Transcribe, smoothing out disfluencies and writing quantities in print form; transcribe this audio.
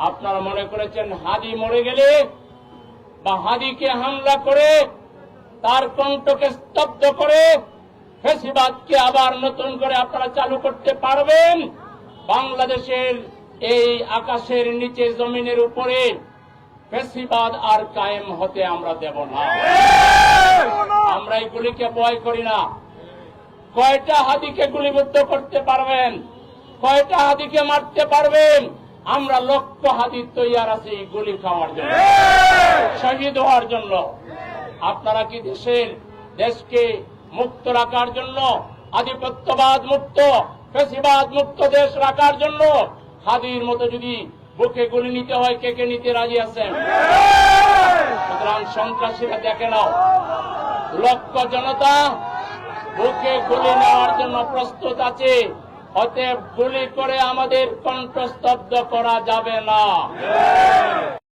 আপনারা মনে করেছেন হাদি মরে গেলে বা হাদিকে হামলা করে তার কণ্ঠকে স্তব্ধ করে ফ্যাসিবাদকে আবার নতুন করে আপনারা চালু করতে পারবেন? বাংলাদেশের এই আকাশের নিচে জমিনের উপরে ফ্যাসিবাদ আর কায়েম হতে আমরা দেব না। আমরা এইগুলিকে ভয় করি না। কয়টা হাদিকে গুলিবিদ্ধ করতে পারবেন? কয়টা হাদিকে মারতে পারবেন? আমরা লক্ষ হাদি তৈয়ার আছি গুলি খাওয়ার জন্য, শহীদ হওয়ার জন্য। আপনারা কি দেশকে মুক্ত রাখার জন্য, আধিপত্যবাদ মুক্ত, ফ্যাসিবাদ মুক্ত দেশ রাখার জন্য হাদির মতো যদি বুকে গুলি নিতে হয়, কে নিতে রাজি আছেন? সুতরাং সন্ত্রাসীরা দেখে নাও, লক্ষ জনতা বুকে গুলি নেওয়ার জন্য প্রস্তুত আছে। অতএব গুলি করে আমাদের কণ্ঠস্তব্ধ করা যাবে না।